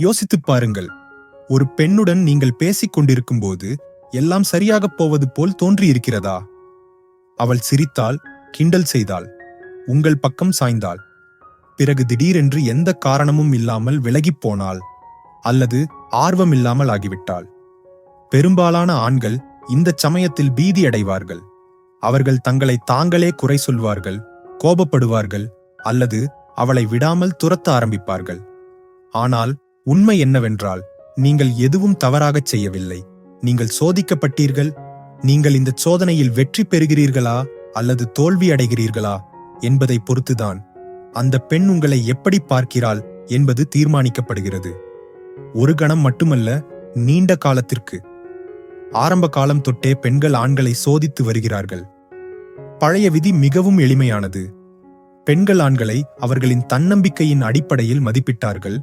யோசித்துப் பாருங்கள். ஒரு பெண்ணுடன் நீங்கள் பேசிக் கொண்டிருக்கும்போது எல்லாம் சரியாகப் போவது போல் தோன்றியிருக்கிறதா? அவள் சிரித்தாள், கிண்டல் செய்தாள், உங்கள் பக்கம் சாய்ந்தாள். பிறகு திடீரென்று எந்த காரணமும் இல்லாமல் விலகிப் போனாள் அல்லது ஆர்வமில்லாமல் ஆகிவிட்டாள். பெரும்பாலான ஆண்கள் இந்தச் சமயத்தில் பீதியடைவார்கள். அவர்கள் தங்களை தாங்களே குறை சொல்வார்கள், கோபப்படுவார்கள் அல்லது அவளை விடாமல் துரத்த ஆரம்பிப்பார்கள். ஆனால் உண்மை என்னவென்றால், நீங்கள் எதுவும் தவறாகச் செய்யவில்லை. நீங்கள் சோதிக்கப்பட்டீர்கள். நீங்கள் இந்த சோதனையில் வெற்றி பெறுகிறீர்களா அல்லது தோல்வி அடைகிறீர்களா என்பதை பொறுத்துதான் அந்த பெண் உங்களை எப்படி பார்க்கிறாள் என்பது தீர்மானிக்கப்படுகிறது. ஒரு கணம் மட்டுமல்ல, நீண்ட காலத்திற்கு. ஆரம்ப காலம் தொட்டே பெண்கள் ஆண்களை சோதித்து வருகிறார்கள். பழைய விதி மிகவும் எளிமையானது. பெண்கள் ஆண்களை அவர்களின் தன்னம்பிக்கையின் அடிப்படையில் மதிப்பிட்டார்கள்.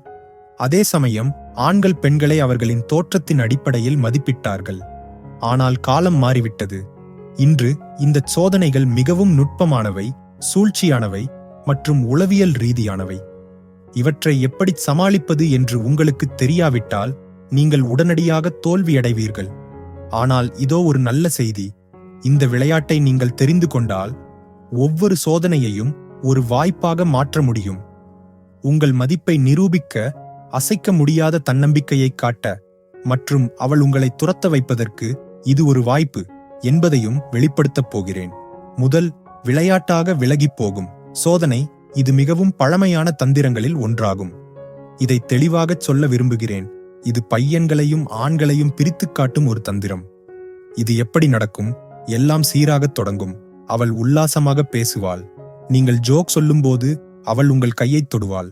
அதே சமயம் ஆண்கள் பெண்களை அவர்களின் தோற்றத்தின் அடிப்படையில் மதிப்பிட்டார்கள். ஆனால் காலம் மாறிவிட்டது. இன்று இந்த சோதனைகள் மிகவும் நுட்பமானவை, சூழ்ச்சியானவை மற்றும் உளவியல் ரீதியானவை. இவற்றை எப்படி சமாளிப்பது என்று உங்களுக்கு தெரியாவிட்டால் நீங்கள் உடனடியாக தோல்வியடைவீர்கள். ஆனால் இதோ ஒரு நல்ல செய்தி. இந்த விளையாட்டை நீங்கள் தெரிந்து கொண்டால் ஒவ்வொரு சோதனையையும் ஒரு வாய்ப்பாக மாற்ற முடியும். உங்கள் மதிப்பை நிரூபிக்க, அசைக்க முடியாத தன்னம்பிக்கையை காட்ட மற்றும் அவள் உங்களை துரத்த வைப்பதற்கு இது ஒரு வாய்ப்பு என்பதையும் வெளிப்படுத்தப் போகிறேன். முதல் விளையாட்டாக விலகிப் போகும் சோதனை. இது மிகவும் பழமையான தந்திரங்களில் ஒன்றாகும். இதை தெளிவாகச் சொல்ல விரும்புகிறேன். இது பையன்களையும் ஆண்களையும் பிரித்துக் காட்டும் ஒரு தந்திரம். இது எப்படி நடக்கும்? எல்லாம் சீராகத் தொடங்கும். அவள் உல்லாசமாக பேசுவாள். நீங்கள் ஜோக் சொல்லும்போது அவள் உங்கள் கையைத் தொடுவாள்.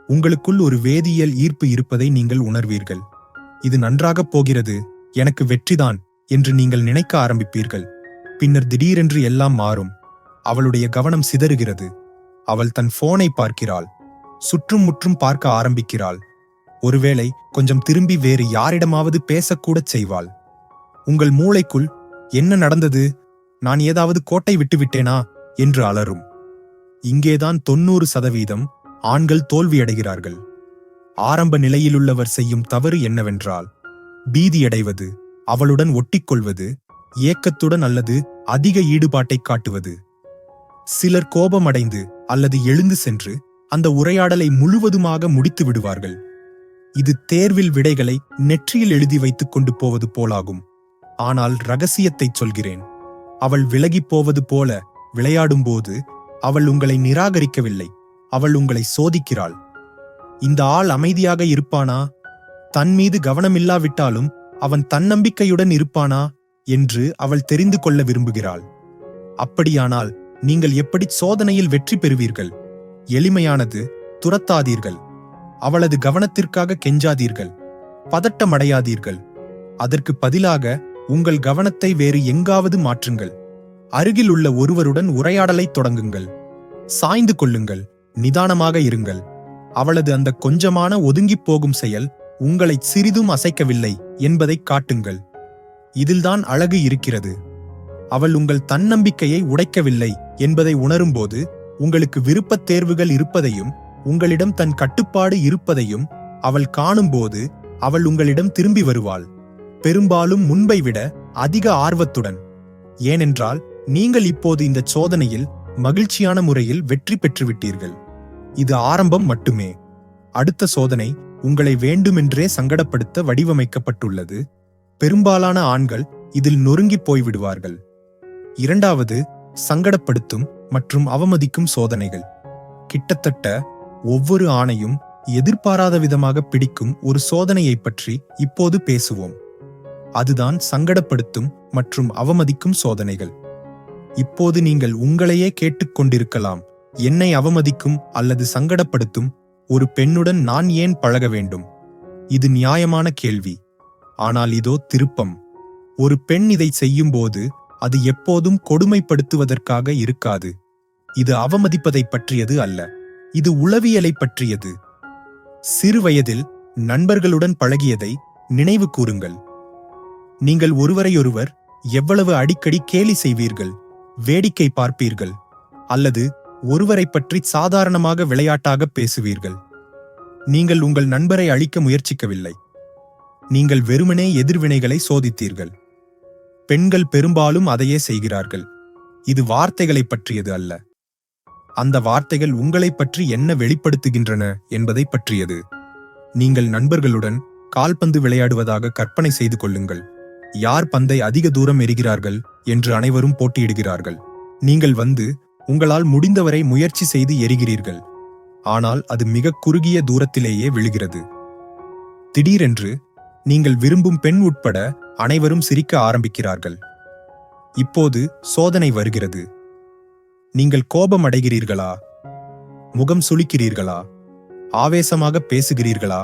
உங்களுக்குள் ஒரு வேதியியல் ஈர்ப்பு இருப்பதை நீங்கள் உணர்வீர்கள். இது நன்றாகப் போகிறது, எனக்கு வெற்றிதான் என்று நீங்கள் நினைக்க ஆரம்பிப்பீர்கள். பின்னர் திடீரென்று எல்லாம் மாறும். அவளுடைய கவனம் சிதறுகிறது. அவள் தன் போனை பார்க்கிறாள். சுற்றும் முற்றும் பார்க்க ஆரம்பிக்கிறாள். ஒருவேளை கொஞ்சம் திரும்பி வேறு யாரிடமாவது பேசக்கூடச் செய்வாள். உங்கள் மூளைக்குள் என்ன நடந்தது, நான் ஏதாவது கோட்டை விட்டுவிட்டேனா என்று அலறும். இங்கேதான் 90% ஆண்கள் தோல்வியடைகிறார்கள். ஆரம்ப நிலையிலுள்ளவர் செய்யும் தவறு என்னவென்றால், பீதியடைவது, அவளுடன் ஒட்டிக்கொள்வது, ஏக்கத்துடன் அல்லது அதிக ஈடுபாட்டை காட்டுவது. சிலர் கோபமடைந்து அல்லது எழுந்து சென்று அந்த உரையாடலை முழுவதுமாக முடித்து விடுவார்கள். இது தேர்வில் விடைகளை நெற்றியில் எழுதி வைத்துக் கொண்டு போவது போலாகும். ஆனால் ரகசியத்தைச் சொல்கிறேன். அவள் விலகிப் போவது போல விளையாடும்போது அவள் உங்களை நிராகரிக்கவில்லை, அவள் உங்களை சோதிக்கிறாள். இந்த ஆள் அமைதியாக இருப்பானா, தன் மீது கவனமில்லாவிட்டாலும் அவன் தன்னம்பிக்கையுடன் இருப்பானா என்று அவள் தெரிந்து கொள்ள விரும்புகிறாள். அப்படியானால் நீங்கள் எப்படி சோதனையில் வெற்றி பெறுவீர்கள்? எளிமையானது, துரத்தாதீர்கள். அவளது கவனத்திற்காக கெஞ்சாதீர்கள். பதட்டமடையாதீர்கள். அதற்கு பதிலாக உங்கள் கவனத்தை வேறு எங்காவது மாற்றுங்கள். அருகில் உள்ள ஒருவருடன் உரையாடலை தொடங்குங்கள். சாய்ந்து கொள்ளுங்கள். நிதானமாக இருங்கள். அவளது அந்த கொஞ்சமான ஒதுங்கிப் போகும் செயல் உங்களை சிறிதும் அசைக்கவில்லை என்பதை காட்டுங்கள். இதில்தான் அழகு இருக்கிறது. அவள் உங்கள் தன்னம்பிக்கையை உடைக்கவில்லை என்பதை உணரும்போது, உங்களுக்கு விருப்பத் தேர்வுகள் இருப்பதையும் உங்களிடம் தன் கட்டுப்பாடு இருப்பதையும் அவள் காணும்போது அவள் உங்களிடம் திரும்பி வருவாள். பெரும்பாலும் முன்பை விட அதிக ஆர்வத்துடன். ஏனென்றால் நீங்கள் இப்போது இந்த சோதனையில் மகிழ்ச்சியான முறையில் வெற்றி பெற்றுவிட்டீர்கள். இது ஆரம்பம் மட்டுமே. அடுத்த சோதனை உங்களை வேண்டுமென்றே சங்கடப்படுத்த வடிவமைக்கப்பட்டுள்ளது. பெரும்பாலான ஆண்கள் இதில் நொறுங்கிப் போய்விடுவார்கள். இரண்டாவது, சங்கடப்படுத்தும் மற்றும் அவமதிக்கும் சோதனைகள். கிட்டத்தட்ட ஒவ்வொரு ஆணையும் எதிர்பாராத விதமாக பிடிக்கும் ஒரு சோதனையைப் பற்றி இப்போது பேசுவோம். அதுதான் சங்கடப்படுத்தும் மற்றும் அவமதிக்கும் சோதனைகள். இப்போது நீங்கள் உங்களையே கேட்டுக்கொண்டிருக்கலாம், என்னை அவமதிக்கும் அல்லது சங்கடப்படுத்தும் ஒரு பெண்ணுடன் நான் ஏன் பழக வேண்டும்? இது நியாயமான கேள்வி. ஆனால் இதோ திருப்பம். ஒரு பெண் இதை செய்யும்போது அது எப்போதும் கொடுமைப்படுத்துவதற்காக இருக்காது. இது அவமதிப்பதை பற்றியது அல்ல. இது உளவியலை பற்றியது. சிறு வயதில் நண்பர்களுடன் பழகியதை நினைவு கூறுங்கள். நீங்கள் ஒருவரையொருவர் எவ்வளவு அடிக்கடி கேலி செய்வீர்கள், வேடிக்கை பார்ப்பீர்கள் அல்லது ஒருவரை பற்றி சாதாரணமாக விளையாட்டாக பேசுவீர்கள். நீங்கள் உங்கள் நண்பரை அழிக்க முயற்சிக்கவில்லை. நீங்கள் வெறுமனே எதிர்வினைகளை சோதித்தீர்கள். பெண்கள் பெரும்பாலும் அதையே செய்கிறார்கள். இது வார்த்தைகளைப் பற்றியது அல்ல. அந்த வார்த்தைகள் உங்களைப் பற்றி என்ன வெளிப்படுத்துகின்றன என்பதை பற்றியது. நீங்கள் நண்பர்களுடன் கால்பந்து விளையாடுவதாக கற்பனை செய்து கொள்ளுங்கள். யார் பந்தை அதிக தூரம் எறிகிறார்கள் என்று அனைவரும் போட்டியிடுகிறார்கள். நீங்கள் வந்து உங்களால் முடிந்தவரை முயற்சி செய்து எறிகிறீர்கள். ஆனால் அது மிக குறுகிய தூரத்திலேயே விழுகிறது. திடீரென்று நீங்கள் விரும்பும் பெண் உட்பட அனைவரும் சிரிக்க ஆரம்பிக்கிறார்கள். இப்போது சோதனை வருகிறது. நீங்கள் கோபம் அடைகிறீர்களா? முகம் சுளிக்கிறீர்களா? ஆவேசமாக பேசுகிறீர்களா?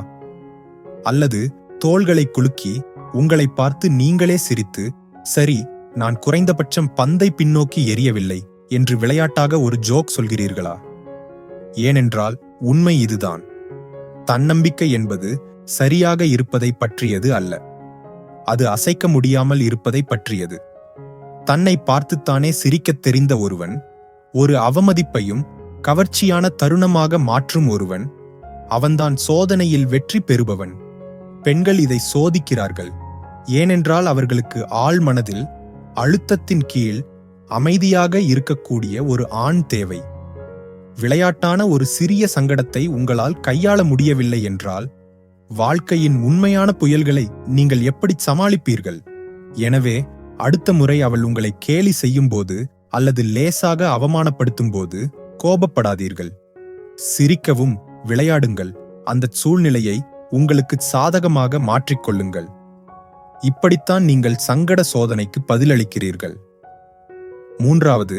அல்லது தோள்களை குலுக்கி உங்களை பார்த்து நீங்களே சிரித்து, சரி, நான் குறைந்தபட்சம் பந்தை பின்னோக்கி எறியவில்லை என்று விளையாட்டாக ஒரு ஜோக் சொல்கிறீர்களா? ஏனென்றால் உண்மை இதுதான். தன்னம்பிக்கை என்பது சரியாக இருப்பதை பற்றியது அல்ல. அது அசைக்க முடியாமல் இருப்பதை பற்றியது. தன்னை பார்த்துத்தானே சிரிக்கத் தெரிந்த ஒருவன், ஒரு அவமதிப்பையும் கவர்ச்சியான தருணமாக மாற்றும் ஒருவன், அவன்தான் சோதனையில் வெற்றி பெறுபவன். பெண்கள் இதை சோதிக்கிறார்கள். ஏனென்றால் அவர்களுக்கு ஆழ்மனதில் அழுத்தத்தின் கீழ் அமைதியாக இருக்கக்கூடிய ஒரு ஆண் தேவை. விளையாட்டான ஒரு சிறிய சங்கடத்தை உங்களால் கையாள முடியவில்லை என்றால் வாழ்க்கையின் உண்மையான புயல்களை நீங்கள் எப்படி சமாளிப்பீர்கள்? எனவே அடுத்த முறை அவள் உங்களை கேலி செய்யும் போது அல்லது லேசாக அவமானப்படுத்தும் போது கோபப்படாதீர்கள். சிரிக்கவும் விளையாடுங்கள். அந்த சூழ்நிலையை உங்களுக்கு சாதகமாக மாற்றிக்கொள்ளுங்கள். இப்படித்தான் நீங்கள் சங்கட சோதனைக்கு பதிலளிக்கிறீர்கள். மூன்றாவது,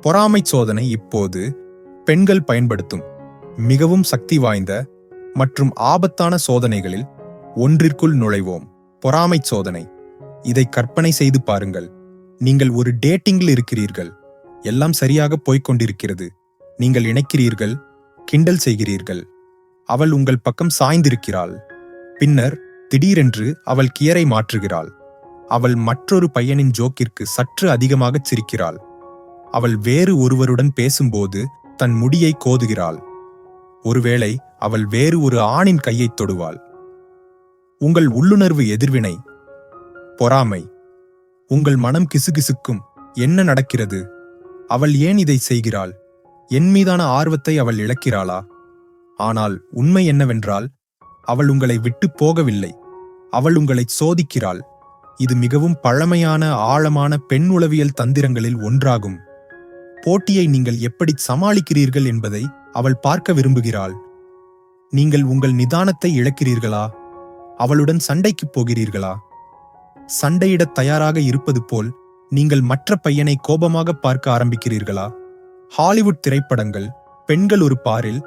பொறாமை சோதனை இப்போது பெண்கள் பயன்படுத்தும் மிகவும் சக்தி வாய்ந்த மற்றும் ஆபத்தான சோதனைகளில் ஒன்றிற்குள் நுழைவோம். பொறாமை சோதனை. இதை கற்பனை செய்து பாருங்கள். நீங்கள் ஒரு டேட்டிங்கில் இருக்கிறீர்கள். எல்லாம் சரியாக போய்க் கொண்டிருக்கிறது. நீங்கள் இணைக்கிறீர்கள், கிண்டல் செய்கிறீர்கள். அவள் உங்கள் பக்கம் சாய்ந்திருக்கிறாள். பின்னர் திடீரென்று அவள் கியரை மாற்றுகிறாள். அவள் மற்றொரு பையனின் ஜோக்கிற்கு சற்று அதிகமாகச் சிரிக்கிறாள். அவள் வேறு ஒருவருடன் பேசும்போது தன் முடியை கோதுகிறாள். ஒருவேளை அவள் வேறு ஒரு ஆணின் கையைத் தொடுவாள். உங்கள் உள்ளுணர்வு எதிர்வினை பொறாமை. உங்கள் மனம் கிசுகிசுக்கும். என்ன நடக்கிறது? அவள் ஏன் இதை செய்கிறாள்? என் மீதான ஆர்வத்தை அவள் இழக்கிறாளா? ஆனால் உண்மை என்னவென்றால் அவள் உங்களை விட்டு போகவில்லை. அவள் உங்களை சோதிக்கிறாள். இது மிகவும் பழமையான ஆழமான பெண் உளவியல் தந்திரங்களில் ஒன்றாகும். போட்டியை நீங்கள் எப்படி சமாளிக்கிறீர்கள் என்பதை அவள் பார்க்க விரும்புகிறாள். நீங்கள் உங்கள் நிதானத்தை இழக்கிறீர்களா? அவளுடன் சண்டைக்கு போகிறீர்களா? சண்டையிடத் தயாராக இருப்பது போல் நீங்கள் மற்ற பையனை கோபமாக பார்க்க ஆரம்பிக்கிறீர்களா? ஹாலிவுட் திரைப்படங்கள், பெண்கள் ஒரு பாரில்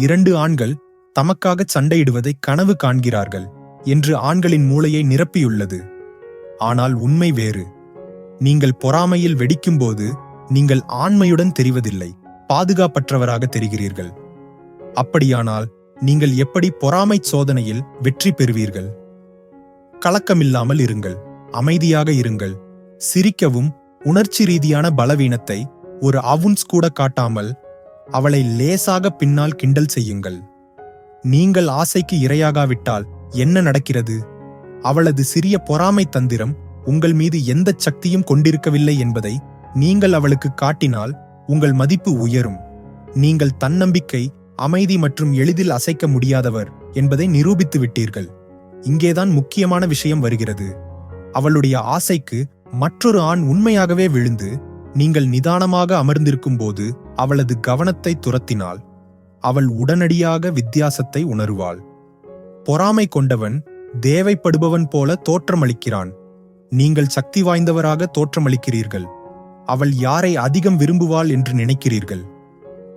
2 ஆண்கள் தமக்காக சண்டையிடுவதை கனவு காண்கிறார்கள் என்று ஆண்களின் மூளையை நிரப்பியுள்ளது. ஆனால் உண்மை வேறு. நீங்கள் பொறாமையில் வெடிக்கும்போது நீங்கள் ஆண்மையுடன் தெரிவதில்லை, பாதுகாப்பற்றவராக தெரிகிறீர்கள். அப்படியானால் நீங்கள் எப்படி பொறாமை சோதனையில் வெற்றி பெறுவீர்கள்? கலக்கமில்லாமல் இருங்கள். அமைதியாக இருங்கள். சிரிக்கவும் உணர்ச்சி ரீதியான பலவீனத்தை ஒரு அவுன்ஸ் கூட காட்டாமல் அவளை லேசாக பின்னால் கிண்டல் செய்யுங்கள். நீங்கள் ஆசைக்கு இரையாகாவிட்டால் என்ன நடக்கிறது? அவளது சிறிய பொறாமை தந்திரம் உங்கள் மீது எந்த சக்தியும் கொண்டிருக்கவில்லை என்பதை நீங்கள் அவளுக்கு காட்டினால் உங்கள் மதிப்பு உயரும். நீங்கள் தன்னம்பிக்கை, அமைதி மற்றும் எளிதில் அசைக்க முடியாதவர் என்பதை நிரூபித்து விட்டீர்கள். இங்கேதான் முக்கியமான விஷயம் வருகிறது. அவளுடைய ஆசைக்கு மற்றொரு ஆண் உண்மையாகவே விழுந்து நீங்கள் நிதானமாக அமர்ந்திருக்கும் போது அவளது கவனத்தை துரத்தினால் அவள் உடனடியாக வித்தியாசத்தை உணருவாள். பொறாமை கொண்டவன் தேவைப்படுபவன் போல தோற்றமளிக்கிறான். நீங்கள் சக்தி வாய்ந்தவராக தோற்றமளிக்கிறீர்கள். அவள் யாரை அதிகம் விரும்புவாள் என்று நினைக்கிறீர்கள்.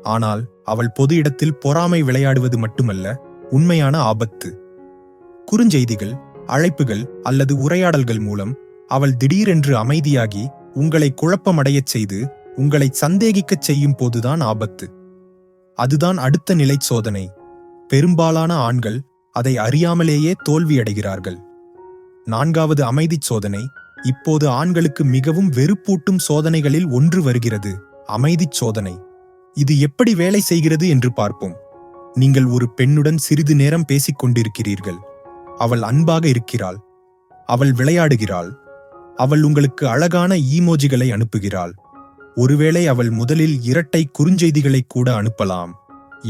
ஆனால் அவள் பொது இடத்தில் பொறாமை விளையாடுவது மட்டுமல்ல, உண்மையான ஆபத்து. குறுஞ்செய்திகள், அழைப்புகள் அல்லது உரையாடல்கள் மூலம் அவள் திடீரென்று அமைதியாகி உங்களை குழப்பமடையச் செய்து உங்களை சந்தேகிக்கச் செய்யும் போதுதான் ஆபத்து. அதுதான் அடுத்த நிலை சோதனை. பெரும்பாலான ஆண்கள் அதை அறியாமலேயே தோல்வியடைகிறார்கள். 4வது அமைதி சோதனை. இப்போது ஆண்களுக்கு மிகவும் வெறுப்பூட்டும் சோதனைகளில் ஒன்று வருகிறது, அமைதி சோதனை. இது எப்படி வேலை செய்கிறது என்று பார்ப்போம். நீங்கள் ஒரு பெண்ணுடன் சிறிது நேரம் பேசிக் கொண்டிருக்கிறீர்கள். அவள் அன்பாக இருக்கிறாள். அவள் விளையாடுகிறாள். அவள் உங்களுக்கு அழகான ஈமோஜிகளை அனுப்புகிறாள். ஒருவேளை அவள் முதலில் இரட்டை குறுஞ்செய்திகளை கூட அனுப்பலாம்.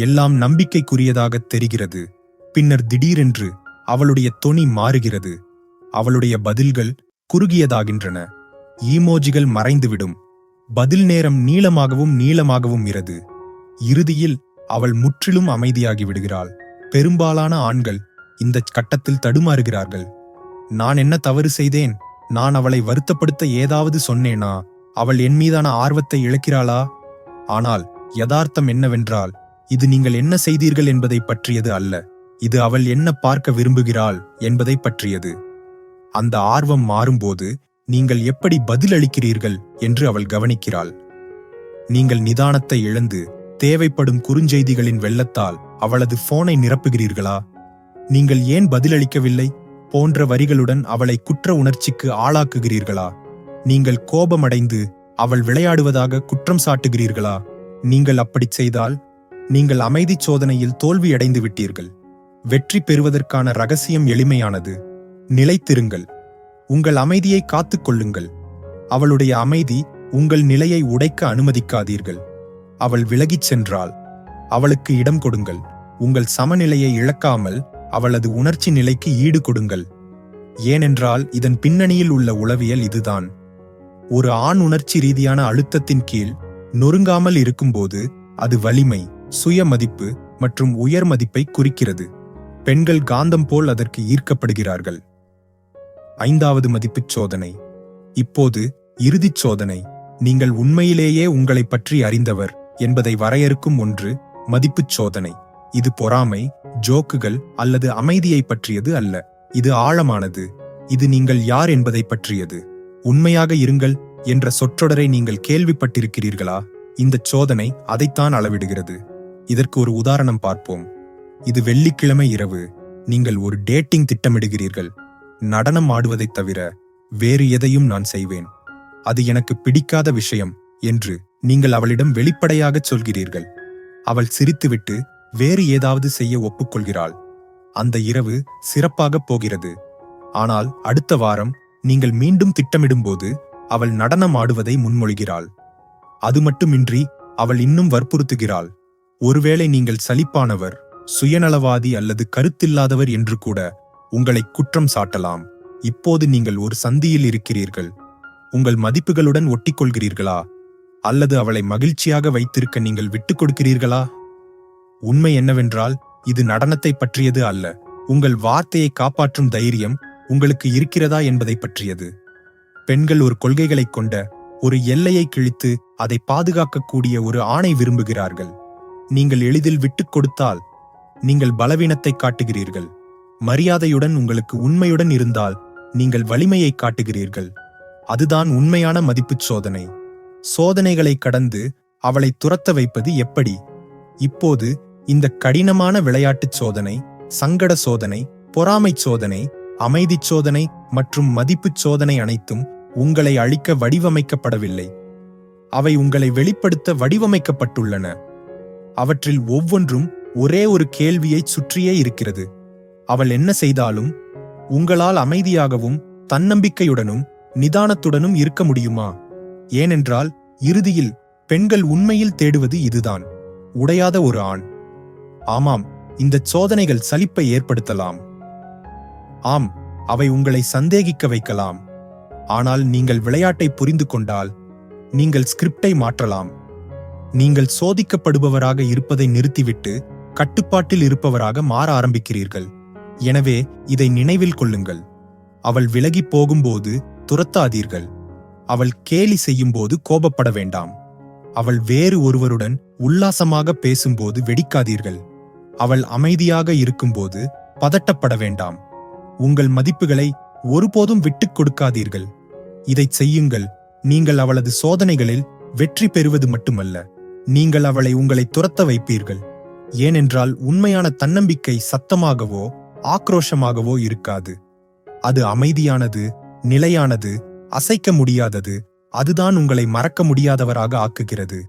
எல்லாம் நம்பிக்கைக்குரியதாக தெரிகிறது. பின்னர் திடீரென்று அவளுடைய தொனி மாறுகிறது. அவளுடைய பதில்கள் குறுகியதாகின்றன. ஈமோஜிகள் மறைந்துவிடும். பதில் நேரம் நீளமாகவும் இறது. இறுதியில் அவள் முற்றிலும் அமைதியாகி விடுகிறாள். பெரும்பாலான ஆண்கள் இந்த கட்டத்தில் தடுமாறுகிறார்கள். நான் என்ன தவறு செய்தேன்? நான் அவளை வருத்தப்படுத்த ஏதாவது சொன்னேனா? அவள் என் மீதான ஆர்வத்தை இழக்கிறாளா? ஆனால் யதார்த்தம் என்னவென்றால், இது நீங்கள் என்ன செய்தீர்கள் என்பதை பற்றியது அல்ல. இது அவள் என்ன பார்க்க விரும்புகிறாள் என்பதை பற்றியது. அந்த ஆர்வம் மாறும்போது நீங்கள் எப்படி பதிலளிக்கிறீர்கள் என்று அவள் கவனிக்கிறாள். நீங்கள் நிதானத்தை இழந்து தேவைப்படும் குறுஞ்செய்திகளின் வெள்ளத்தால் அவளது போனை நிரப்புகிறீர்களா? நீங்கள் ஏன் பதிலளிக்கவில்லை போன்ற வரிகளுடன் அவளை குற்ற உணர்ச்சிக்கு ஆளாக்குகிறீர்களா? நீங்கள் கோபமடைந்து அவள் விளையாடுவதாக குற்றம் சாட்டுகிறீர்களா? நீங்கள் அப்படி செய்தால் நீங்கள் அமைதி சோதனையில் தோல்வியடைந்து விட்டீர்கள். வெற்றி பெறுவதற்கான ரகசியம் எளிமையானது. நிலைத்திருங்கள். உங்கள் அமைதியை காத்துக் கொள்ளுங்கள். அவளுடைய அமைதி உங்கள் நிலையை உடைக்க அனுமதிக்காதீர்கள். அவள் விலகிச் சென்றால் அவளுக்கு இடம் கொடுங்கள். உங்கள் சமநிலையை இழக்காமல் அவளது உணர்ச்சி நிலைக்கு ஈடு கொடுங்கள். ஏனென்றால் இதன் பின்னணியில் உள்ள உளவியல் இதுதான். ஒரு ஆண் உணர்ச்சி ரீதியான அழுத்தத்தின் கீழ் நொறுங்காமல் இருக்கும்போது அது வலிமை, சுய மதிப்பு மற்றும் உயர் மதிப்பை குறிக்கிறது. பெண்கள் காந்தம் போல் அதற்கு ஈர்க்கப்படுகிறார்கள். 5வது மதிப்புச் சோதனை. இப்போது இறுதிச் சோதனை. நீங்கள் உண்மையிலேயே உங்களை பற்றி அறிந்தவர் என்பதை வரையறுக்கும் ஒன்று மதிப்புச் சோதனை. இது பொறாமை, ஜோக்குகள் அல்லது அமைதியை பற்றியது அல்ல. இது ஆழமானது. இது நீங்கள் யார் என்பதை பற்றியது. உண்மையாக இருங்கள் என்ற சொற்றொடரை நீங்கள் கேள்விப்பட்டிருக்கிறீர்களா? இந்த சோதனை அதைத்தான் அளவிடுகிறது. இதற்கு ஒரு உதாரணம் பார்ப்போம். இது வெள்ளிக்கிழமை இரவு. நீங்கள் ஒரு டேட்டிங் திட்டமிடுகிறீர்கள். நடனம் ஆடுவதைத் தவிர வேறு எதையும் நான் செய்வேன். அது எனக்கு பிடிக்காத விஷயம் என்று நீங்கள் அவளிடம் வெளிப்படையாகச் சொல்கிறீர்கள். அவள் சிரித்துவிட்டு வேறு ஏதாவது செய்ய ஒப்புக்கொள்கிறாள். அந்த இரவு சிறப்பாகப் போகிறது. ஆனால் அடுத்த வாரம் நீங்கள் மீண்டும் திட்டமிடும்போது அவள் நடனம் ஆடுவதை முன்மொழிகிறாள். அது மட்டுமின்றி அவள் இன்னும் வற்புறுத்துகிறாள். ஒருவேளை நீங்கள் சலிப்பானவர், சுயநலவாதி அல்லது கருத்தில்லாதவர் என்று கூட உங்களை குற்றம் சாட்டலாம். இப்போது நீங்கள் ஒரு சந்தியில் இருக்கிறீர்கள். உங்கள் மதிப்புகளுடன் ஒட்டிக்கொள்கிறீர்களா? அல்லது அவளை மகிழ்ச்சியாக வைத்திருக்க நீங்கள் விட்டுக் கொடுக்கிறீர்களா? உண்மை என்னவென்றால், இது நடனத்தை பற்றியது அல்ல. உங்கள் வார்த்தையை காப்பாற்றும் தைரியம் உங்களுக்கு இருக்கிறதா என்பதை பற்றியது. பெண்கள் ஒரு கொள்கைகளைக் கொண்ட ஒரு எல்லையை கிழித்து அதை பாதுகாக்கக்கூடிய ஒரு ஆணை விரும்புகிறார்கள். நீங்கள் எளிதில் விட்டுக் கொடுத்தால் நீங்கள் பலவீனத்தை காட்டுகிறீர்கள். மரியாதையுடன் உங்களுக்கு உண்மையுடன் இருந்தால் நீங்கள் வலிமையை காட்டுகிறீர்கள். அதுதான் உண்மையான மதிப்புச் சோதனை. சோதனைகளை கடந்து அவளை துரத்த வைப்பது எப்படி? இப்போது இந்த கடினமான விளையாட்டுச் சோதனை, சங்கட சோதனை, பொறாமைச் சோதனை, அமைதிச் சோதனை மற்றும் மதிப்புச் சோதனை அனைத்தும் உங்களை அழிக்க வடிவமைக்கப்படவில்லை. அவை உங்களை வெளிப்படுத்த வடிவமைக்கப்பட்டுள்ளன. அவற்றில் ஒவ்வொன்றும் ஒரே ஒரு கேள்வியைச் சுற்றியே இருக்கிறது. அவள் என்ன செய்தாலும் உங்களால் அமைதியாகவும் தன்னம்பிக்கையுடனும் நிதானத்துடனும் இருக்க முடியுமா? ஏனென்றால் இறுதியில் பெண்கள் உண்மையில் தேடுவது இதுதான். உடையாத ஒரு ஆண். ஆமாம், இந்த சோதனைகள் சலிப்பை ஏற்படுத்தலாம். ஆம், அவை உங்களை சந்தேகிக்க வைக்கலாம். ஆனால் நீங்கள் விளையாட்டை புரிந்து கொண்டால் நீங்கள் ஸ்கிரிப்டை மாற்றலாம். நீங்கள் சோதிக்கப்படுபவராக இருப்பதை நிறுத்திவிட்டு கட்டுப்பாட்டில் இருப்பவராக மாற ஆரம்பிக்கிறீர்கள். எனவே இதை நினைவில் கொள்ளுங்கள். அவள் விலகி போகும்போது துரத்தாதீர்கள். அவள் கேலி செய்யும்போது கோபப்பட வேண்டாம். அவள் வேறு ஒருவருடன் உல்லாசமாக பேசும்போது வெடிக்காதீர்கள். அவள் அமைதியாக இருக்கும்போது பதட்டப்பட வேண்டாம். உங்கள் மதிப்புகளை ஒருபோதும் விட்டுக் கொடுக்காதீர்கள். இதைச் செய்யுங்கள். நீங்கள் அவளது சோதனைகளில் வெற்றி பெறுவது மட்டுமல்ல, நீங்கள் அவளை உங்களை துரத்த வைப்பீர்கள். ஏனென்றால் உண்மையான தன்னம்பிக்கை சத்தமாகவோ ஆக்ரோஷமாகவோ இருக்காது. அது அமைதியானது, நிலையானது, அசைக்க முடியாதது. அதுதான் உங்களை மறக்க முடியாதவராக ஆக்குகிறது.